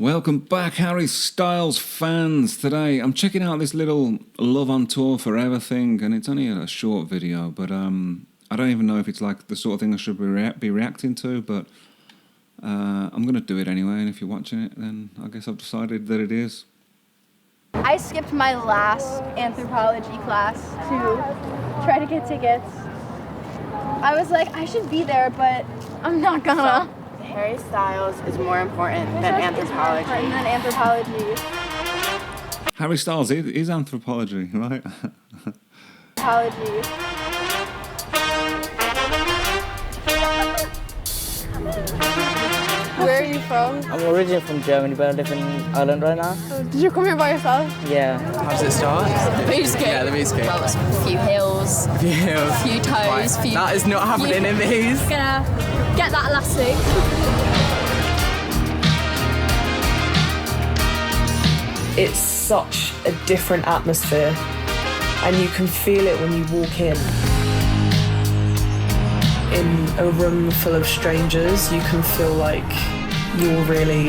Welcome back, Harry Styles fans. Today I'm checking out this little Love on Tour Forever thing, and it's only a short video, but I don't even know if it's like the sort of thing I should be reacting to, but I'm going to do it anyway, and if you're watching it, then I guess I've decided that it is. I skipped my last anthropology class to try to get tickets. I was like, I should be there, but I'm not gonna. Harry Styles is more important than anthropology. Harry Styles is anthropology, right? Anthropology. Where are you from? I'm originally from Germany, but I live in Ireland right now. Did you come here by yourself? Yeah. How does it start? The moose cake. Yeah, the moose cake. Well, it's a few hills, Yeah. a few toes, few... That is not happening in these. Gonna get that elastic. It's such a different atmosphere, and you can feel it when you walk in a room full of strangers. You can feel like you're really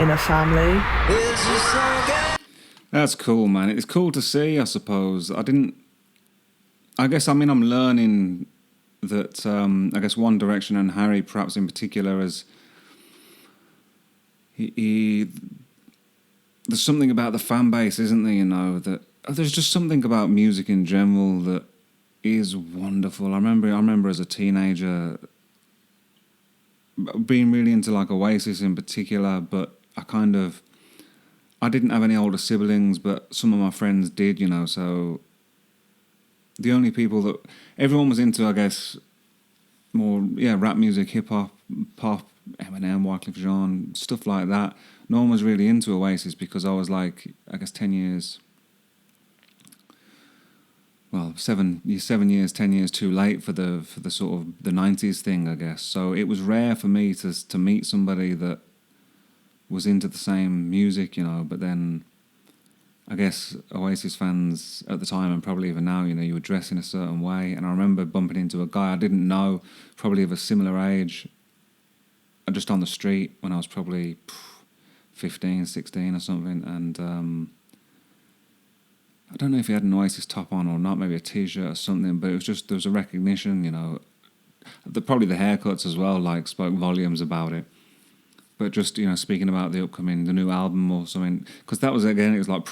in a family. That's cool, man. It's cool to see, I suppose. I guess I'm learning that, I guess One Direction and Harry, perhaps in particular, as there's something about the fan base, isn't there, that there's just something about music in general that is wonderful. I remember as a teenager being really into like Oasis in particular, but I didn't have any older siblings, but some of my friends did, so the only people that everyone was into, I guess, more, rap music, hip hop, pop, Eminem, Wyclef Jean, stuff like that. No one was really into Oasis because I was like, I guess 10 years, 10 years too late for the sort of the 90s thing, I guess. So it was rare for me to meet somebody that was into the same music, but then I guess Oasis fans at the time, and probably even now, you would dress in a certain way. And I remember bumping into a guy I didn't know, probably of a similar age, just on the street when I was probably 15, 16 or something. And I don't know if he had an Oasis top on or not, maybe a T-shirt or something, but it was just, there was a recognition, probably the haircuts as well, like, spoke volumes about it. But just, speaking about the new album or something, because that was, again, it was like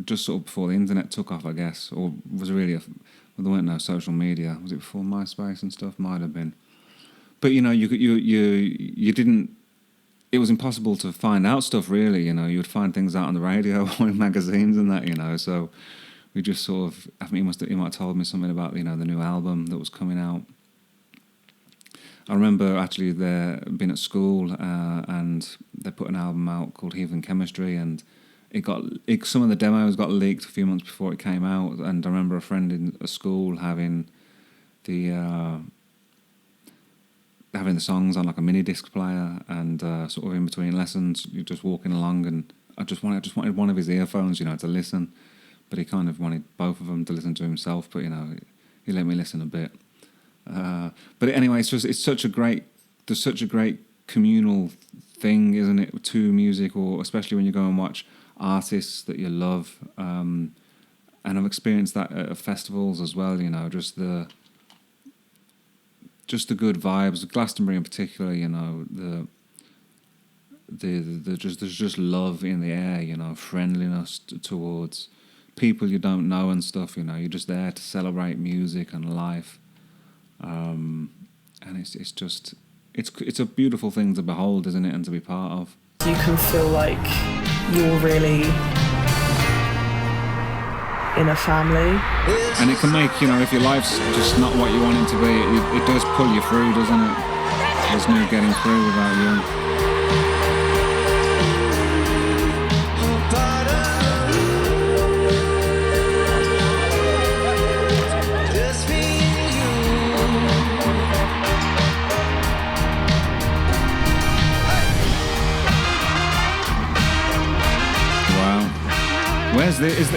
just sort of before the internet took off, I guess, or was really, there weren't no social media. Was it before MySpace and stuff? Might have been. But, you didn't, it was impossible to find out stuff, really, you would find things out on the radio or in magazines and that, so we just sort of, I think he might have told me something about, the new album that was coming out. I remember actually there being at school and they put an album out called Heathen Chemistry, and some of the demos got leaked a few months before it came out, and I remember a friend in a school having the songs on like a mini disc player, and sort of in between lessons you're just walking along, and I just wanted one of his earphones, to listen, but he kind of wanted both of them to listen to himself, but he let me listen a bit. But anyway, there's such a great communal thing, isn't it, to music, or especially when you go and watch artists that you love, and I've experienced that at festivals as well, just the good vibes, Glastonbury in particular, there's just love in the air, friendliness towards people you don't know and stuff, you're just there to celebrate music and life. And it's a beautiful thing to behold, isn't it, and to be part of. You can feel like you're really in a family. And it can make, if your life's just not what you want it to be, it does pull you through, doesn't it? There's no getting through without you.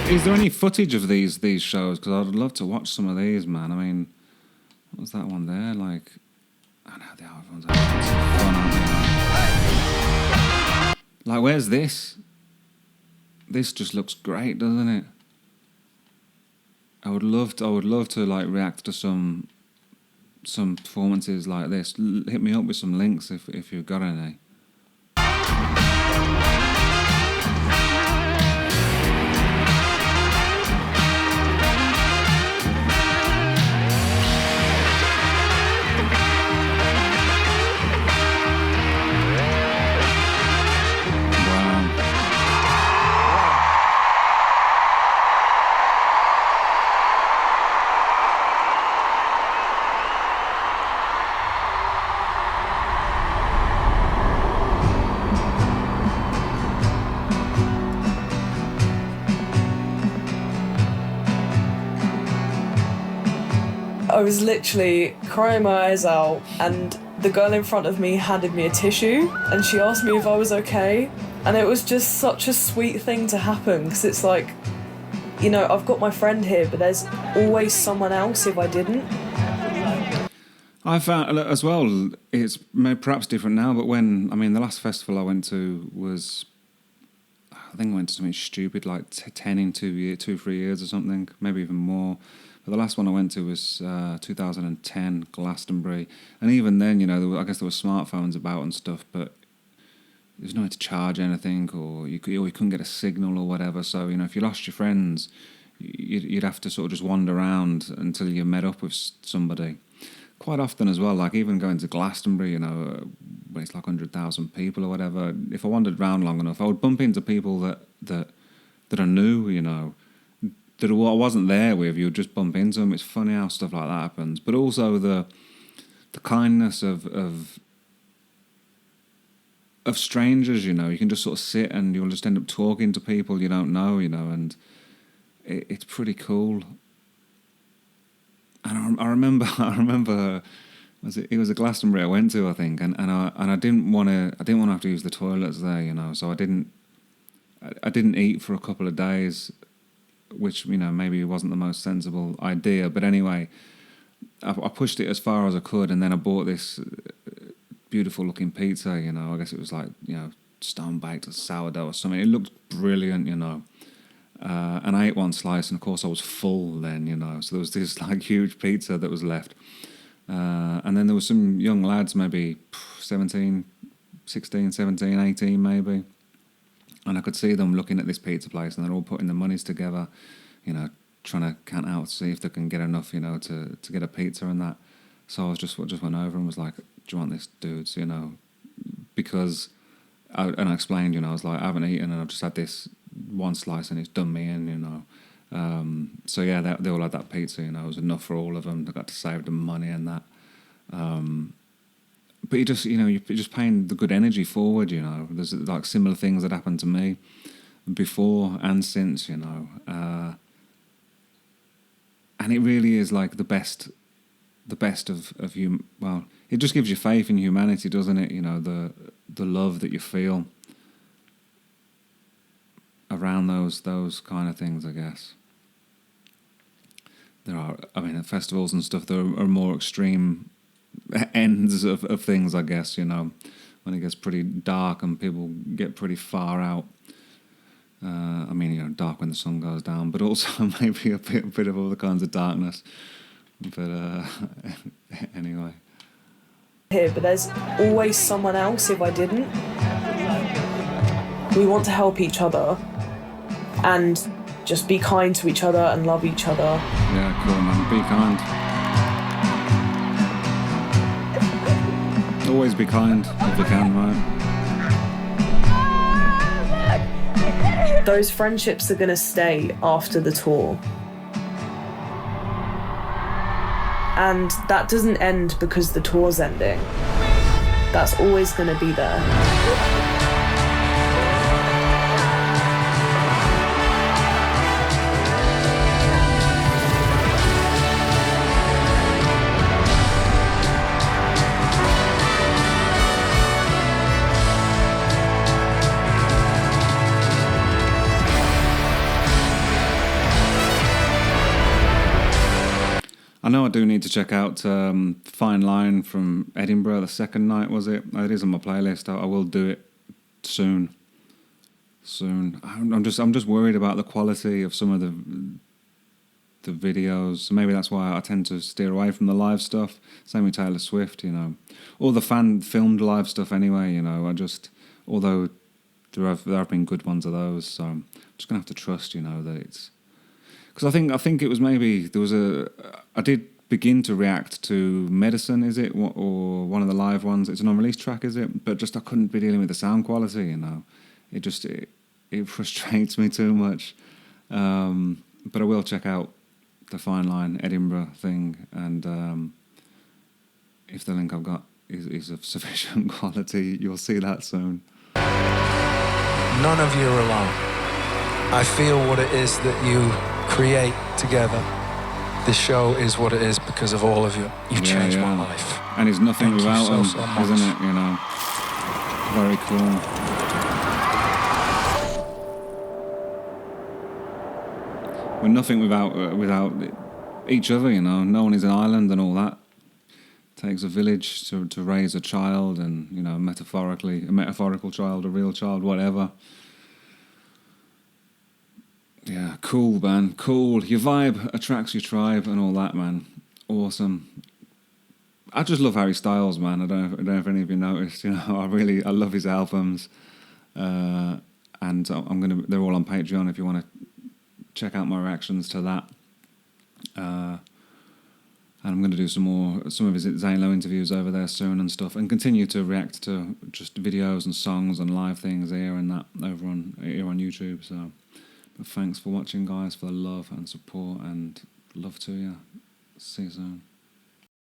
Is there any footage of these shows? Because I'd love to watch some of these, man. What was that one there? Like, I know the other ones are fun, aren't they? Like, where's this? This just looks great, doesn't it? I would love to like react to some performances like this. Hit me up with some links if you've got any. I was literally crying my eyes out, and the girl in front of me handed me a tissue, and she asked me if I was okay, and it was just such a sweet thing to happen, because it's like, you know, I've got my friend here, but there's always someone else if I didn't. I found as well, it's perhaps different now, but the last festival I went to was, I think I went to something stupid like 10 in 2-3 years or something, maybe even more. But the last one I went to was 2010, Glastonbury. And even then, you know, I guess there were smartphones about and stuff, but there was no way to charge anything, or you couldn't get a signal or whatever. So, you know, if you lost your friends, you'd have to sort of just wander around until you met up with somebody. Quite often as well, like even going to Glastonbury, you know, when it's like 100,000 people or whatever, if I wandered around long enough, I would bump into people that I knew, you know, that I wasn't there with. You would just bump into them. It's funny how stuff like that happens. But also the kindness of strangers, you know. You can just sort of sit and you'll just end up talking to people you don't know, you know, and it's pretty cool. And I remember it was a Glastonbury I went to, I think, and I didn't want to have to use the toilets there, you know, so I didn't eat for a couple of days, which, you know, maybe wasn't the most sensible idea, but anyway, I pushed it as far as I could, and then I bought this beautiful looking pizza, you know. I guess it was like, you know, stone baked or sourdough or something. It looked brilliant, you know. And I ate one slice, and of course I was full then, you know, so there was this like huge pizza that was left. And then there were some young lads, maybe 16, 17, 18 maybe. And I could see them looking at this pizza place, and they're all putting the monies together, you know, trying to count out, see if they can get enough, you know, to get a pizza and that. So I just went over and was like, do you want this, dudes, you know? Because, I explained, you know, I was like, I haven't eaten and I've just had this one slice and it's done me in, you know. So yeah, they all had that pizza, you know, it was enough for all of them. They got to save them money and that. But you just, you know, you're just paying the good energy forward, you know. There's like similar things that happened to me before and since, you know. And it really is like the best of you. Well, it just gives you faith in humanity, doesn't it? You know, the love that you feel around those kind of things, I guess. There are, I mean, at festivals and stuff, there are more extreme ends of things, I guess, you know, when it gets pretty dark and people get pretty far out. I mean, you know, dark when the sun goes down, but also maybe a bit of other kinds of darkness. But anyway. Here, but there's always someone else if I didn't. We want to help each other and just be kind to each other and love each other. Yeah, cool, man. Be kind. Always be kind if you can, right? Those friendships are going to stay after the tour. And that doesn't end because the tour's ending. That's always going to be there. I know I do need to check out Fine Line from Edinburgh, the second night, was it? It is on my playlist. I will do it soon. soon. I'm just worried about the quality of some of the videos. So maybe that's why I tend to steer away from the live stuff. Same with Taylor Swift, you know, or the fan filmed live stuff. Anyway, you know, although there have been good ones of those, so I'm just gonna have to trust, you know, that it's because I think it was maybe I did begin to react to Medicine, is it, or one of the live ones? It's an unreleased track, is it? But just I couldn't be dealing with the sound quality, you know. It frustrates me too much. But I will check out the Fine Line Edinburgh thing, and if the link I've got is of sufficient quality, you'll see that soon. None of you are alone. I feel what it is that you create together. This show is what it is because of all of you. You've changed my life. And it's nothing Thank you without them, so much. isn't it? You know, very cool. We're nothing without each other. You know, no one is an island and all that. It takes a village to raise a child, and you know, a metaphorical child, a real child, whatever. Yeah, cool, man. Cool. Your vibe attracts your tribe and all that, man. Awesome. I just love Harry Styles, man. I don't know if any of you noticed. You know, I love his albums, and they're all on Patreon if you want to check out my reactions to that. And I'm going to do some of his Zane Lowe interviews over there soon and stuff, and continue to react to just videos and songs and live things here and that over on YouTube. So. But thanks for watching, guys, for the love and support, and love to you. See you soon.